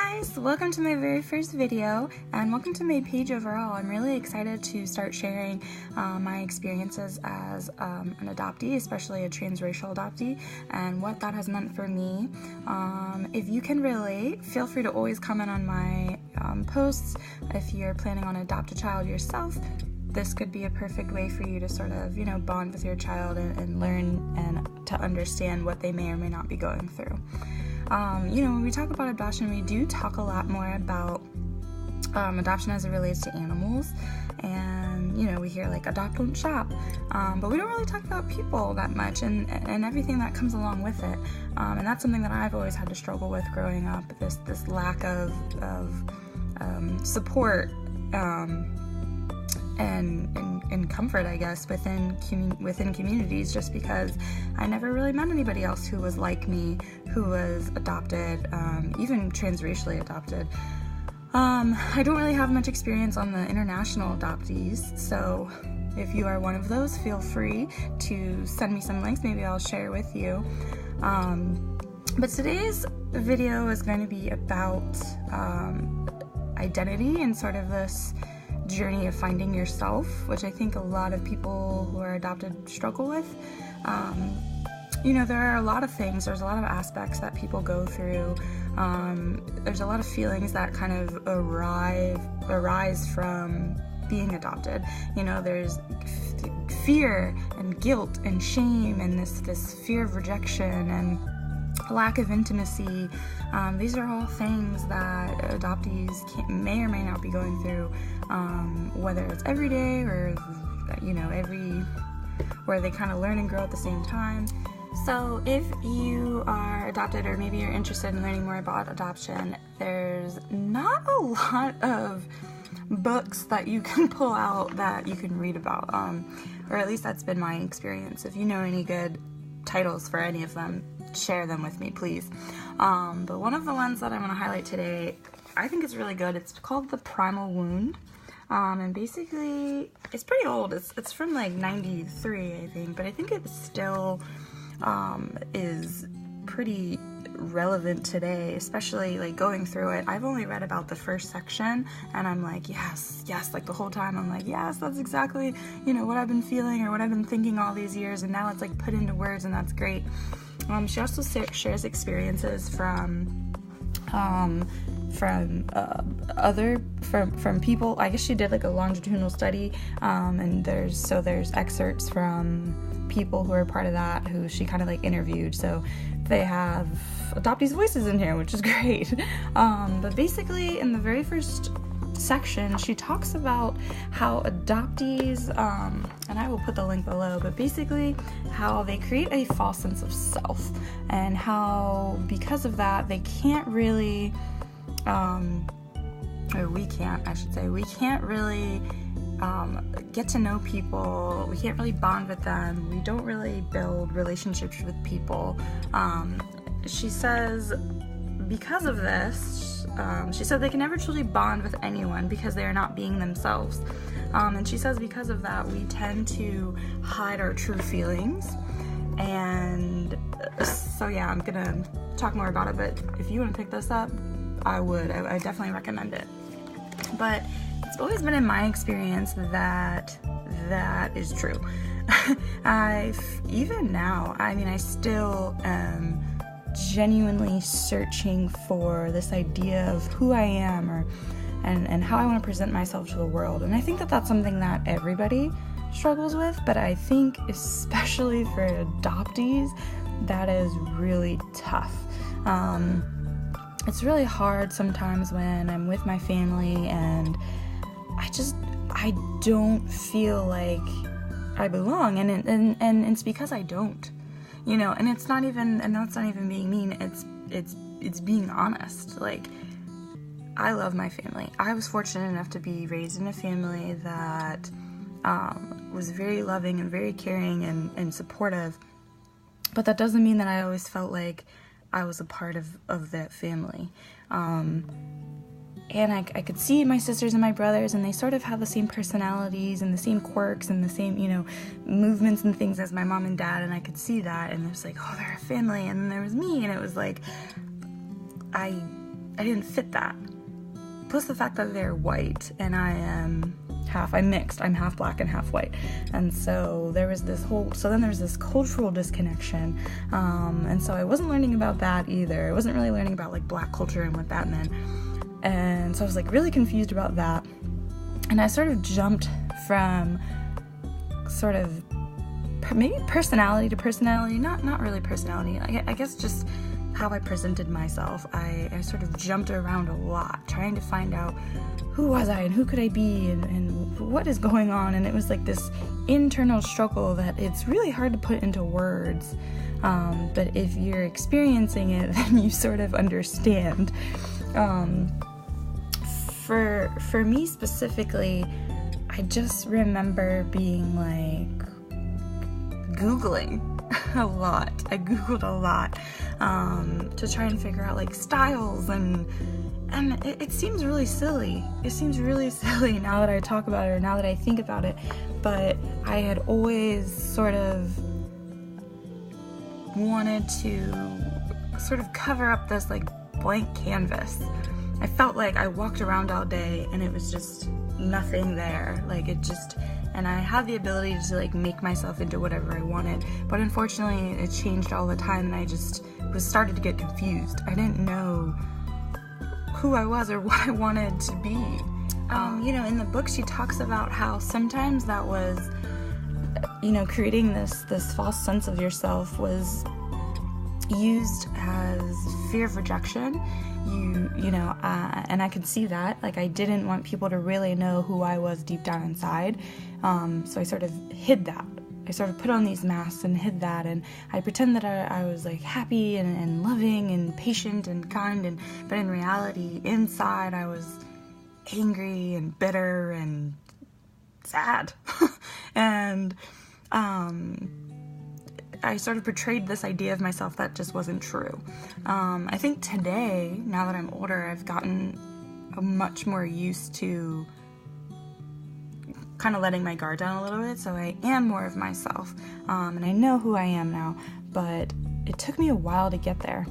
guys, welcome to my very first video and welcome to my page overall. I'm really excited to start sharing my experiences as an adoptee, especially a transracial adoptee, and what that has meant for me. If you can relate, feel free to always comment on my posts. If you're planning on adopt a child yourself, this could be a perfect way for you to sort of, bond with your child and learn and to understand what they may or may not be going through. When we talk about adoption, we do talk a lot more about adoption as it relates to animals, and we hear like adopt, don't shop, but we don't really talk about people that much and everything that comes along with it, and that's something that I've always had to struggle with growing up, this lack of support and comfort, I guess, within communities, just because I never really met anybody else who was like me, who was adopted, even transracially adopted. I don't really have much experience on the international adoptees, so if you are one of those, feel free to send me some links. Maybe I'll share with you. But today's video is going to be about identity and sort of this journey of finding yourself, which I think a lot of people who are adopted struggle with. There are a lot of things, there's a lot of aspects that people go through. There's a lot of feelings that kind of arise from being adopted. There's fear and guilt and shame and this fear of rejection and lack of intimacy. These are all things that adoptees may or may not be going through, whether it's every day or where they kind of learn and grow at the same time. So if you are adopted, or maybe you're interested in learning more about adoption, there's not a lot of books that you can pull out that you can read about, or at least that's been my experience. If you know any good titles for any of them, share them with me, please. But one of the ones that I'm going to highlight today, I think it's really good. It's called The Primal Wound, and basically it's pretty old. It's from like 93, I think, but I think it still is pretty relevant today, especially like going through it. I've only read about the first section and I'm like, yes, like the whole time I'm like, yes, that's exactly what I've been feeling or what I've been thinking all these years, and now it's like put into words, and that's great. She also shares experiences from people. I guess she did like a longitudinal study, and there's excerpts from people who are part of that, who she kind of like interviewed. So they have adoptees' voices in here, which is great. But basically, in the very first section, she talks about how adoptees, and I will put the link below, but basically how they create a false sense of self, and how because of that they can't really, we can't really get to know people. We can't really bond with them. We don't really build relationships with people. She says because of this, she said they can never truly bond with anyone because they are not being themselves. And she says because of that, we tend to hide our true feelings. And so yeah, I'm gonna talk more about it, but if you want to pick this up, I definitely recommend it. But it's always been in my experience that is true. Even now, I still am genuinely searching for this idea of who I am, and how I want to present myself to the world. And I think that that's something that everybody struggles with, but I think especially for adoptees, that is really tough. It's really hard sometimes when I'm with my family and I don't feel like I belong, and it's because I don't. And it's not even, and that's not even being mean, it's being honest. Like, I love my family. I was fortunate enough to be raised in a family that was very loving and very caring and supportive, but that doesn't mean that I always felt like I was a part of that family. And I could see my sisters and my brothers, and they sort of have the same personalities and the same quirks and the same, movements and things as my mom and dad, and I could see that, and it was like, oh, they're a family, and then there was me, and it was like, I didn't fit that. Plus the fact that they're white and I'm mixed. I'm half black and half white. And so there was this cultural disconnection. And so I wasn't learning about that either. I wasn't really learning about like black culture and what that meant. And so I was like really confused about that. And I sort of jumped from sort of maybe personality to personality, not really personality. I guess just how I presented myself. I sort of jumped around a lot, trying to find out who was I and who could I be and what is going on. And it was like this internal struggle that it's really hard to put into words. But if you're experiencing it, then you sort of understand. For me specifically, I just remember being like Googling a lot. I Googled a lot to try and figure out like styles and it seems really silly. It seems really silly now that I talk about it or now that I think about it, but I had always sort of wanted to sort of cover up this like blank canvas. I felt like I walked around all day and it was just nothing there. And I had the ability to like make myself into whatever I wanted, but unfortunately it changed all the time and I just started to get confused. I didn't know who I was or what I wanted to be. In the book she talks about how sometimes that was, creating this false sense of yourself was used as fear of rejection. And I could see that. Like, I didn't want people to really know who I was deep down inside. So I sort of hid that. I sort of put on these masks and hid that, and I pretend that I was like happy and loving and patient and kind, but in reality, inside I was angry and bitter and sad. And I sort of portrayed this idea of myself that just wasn't true. I think today, now that I'm older, I've gotten much more used to kind of letting my guard down a little bit, so I am more of myself, and I know who I am now, but it took me a while to get there.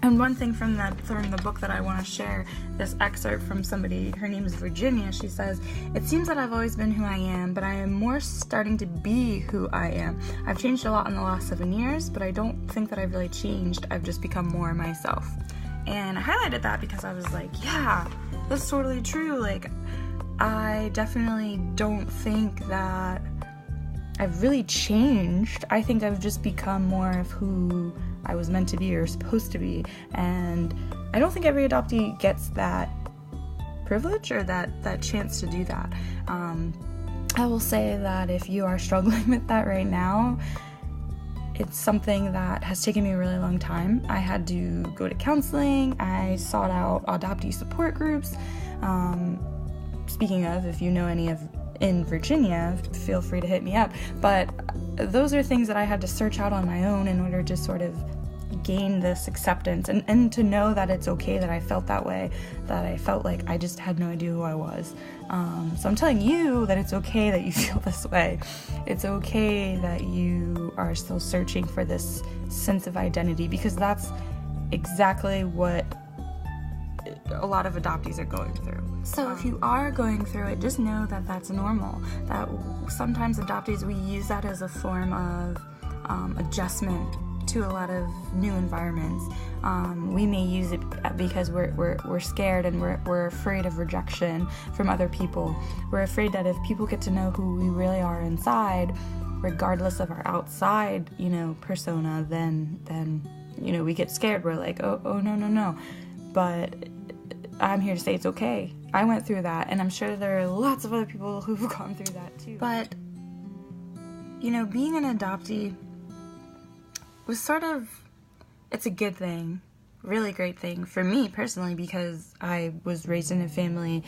And one thing from the book that I want to share, this excerpt from somebody, her name is Virginia, she says, "It seems that I've always been who I am, but I am more starting to be who I am. I've changed a lot in the last 7 years, but I don't think that I've really changed. I've just become more myself." And I highlighted that because I was like, yeah, that's totally true. Like, I definitely don't think that I've really changed. I think I've just become more of who I was meant to be or supposed to be. And I don't think every adoptee gets that privilege or that chance to do that. I will say that if you are struggling with that right now, it's something that has taken me a really long time. I had to go to counseling. I sought out adoptee support groups. Speaking of, if you know any of in Virginia, feel free to hit me up. But those are things that I had to search out on my own in order to sort of gain this acceptance and to know that it's okay that I felt that way, that I felt like I just had no idea who I was. So I'm telling you that it's okay that you feel this way. It's okay that you are still searching for this sense of identity, because that's exactly what a lot of adoptees are going through. So if you are going through it, just know that that's normal. That sometimes adoptees, we use that as a form of adjustment to a lot of new environments. We may use it because we're scared and we're afraid of rejection from other people. We're afraid that if people get to know who we really are inside, regardless of our outside, persona, then we get scared. We're like, oh no. But I'm here to say it's okay. I went through that, and I'm sure there are lots of other people who've gone through that too. But, being an adoptee was it's a good thing, really great thing for me personally, because I was raised in a family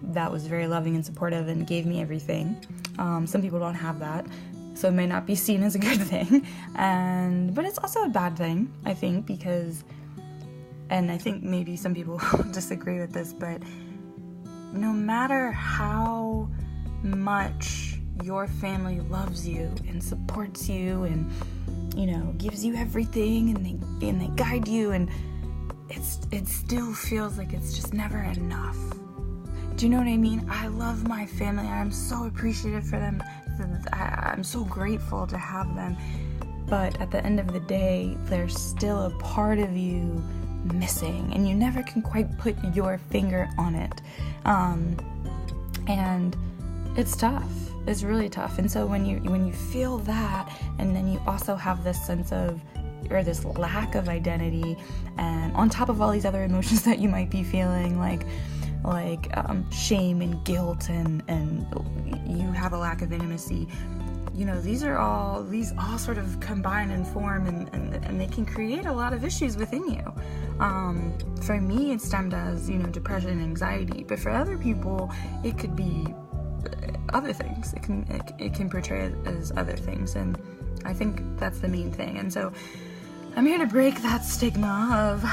that was very loving and supportive and gave me everything. Some people don't have that, so it may not be seen as a good thing. But it's also a bad thing, I think, because, and I think maybe some people disagree with this, but no matter how much your family loves you and supports you and, gives you everything and they guide you, and it still feels like it's just never enough. Do you know what I mean? I love my family. I'm so appreciative for them. I'm so grateful to have them. But at the end of the day, there's still a part of you missing, and you never can quite put your finger on it. And it's tough. It's really tough. And so when you feel that, and then you also have this sense of, or this lack of identity, and on top of all these other emotions that you might be feeling, like shame and guilt, and you have a lack of intimacy, these all sort of combine and form, and they can create a lot of issues within you. For me, it stemmed as, depression and anxiety, but for other people, it could be other things. It can portray as other things, and I think that's the main thing. And so I'm here to break that stigma of,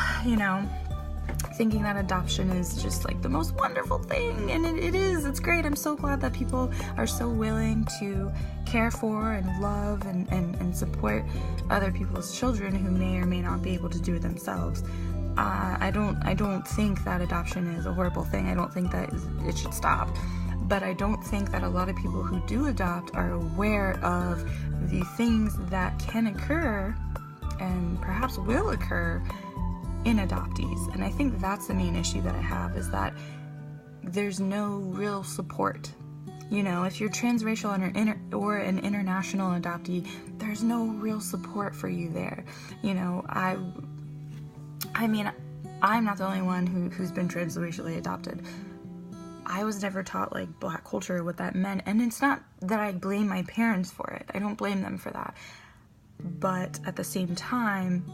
thinking that adoption is just like the most wonderful thing, and it is. It's great. I'm so glad that people are so willing to care for and love and support other people's children who may or may not be able to do it themselves. I don't think that adoption is a horrible thing. I don't think that it should stop. But I don't think that a lot of people who do adopt are aware of the things that can occur and perhaps will occur in adoptees. And I think that's the main issue that I have, is that there's no real support. If you're transracial or an international adoptee, there's no real support for you there. I mean, I'm not the only one who's been transracially adopted. I was never taught Black culture, what that meant, and it's not that I blame my parents for it. I don't blame them for that. But at the same time,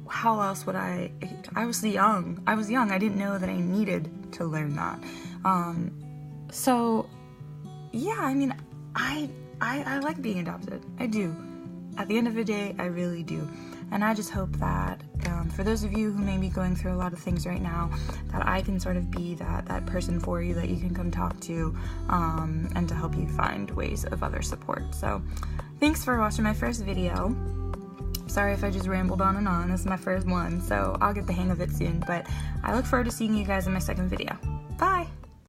how else would I was young. I didn't know that I needed to learn that. So yeah, I mean, I like being adopted. I do. At the end of the day, I really do. And I just hope that for those of you who may be going through a lot of things right now, that I can sort of be that person for you that you can come talk to, and to help you find ways of other support. So thanks for watching my first video. Sorry if I just rambled on and on. This is my first one, so I'll get the hang of it soon. But I look forward to seeing you guys in my second video. Bye!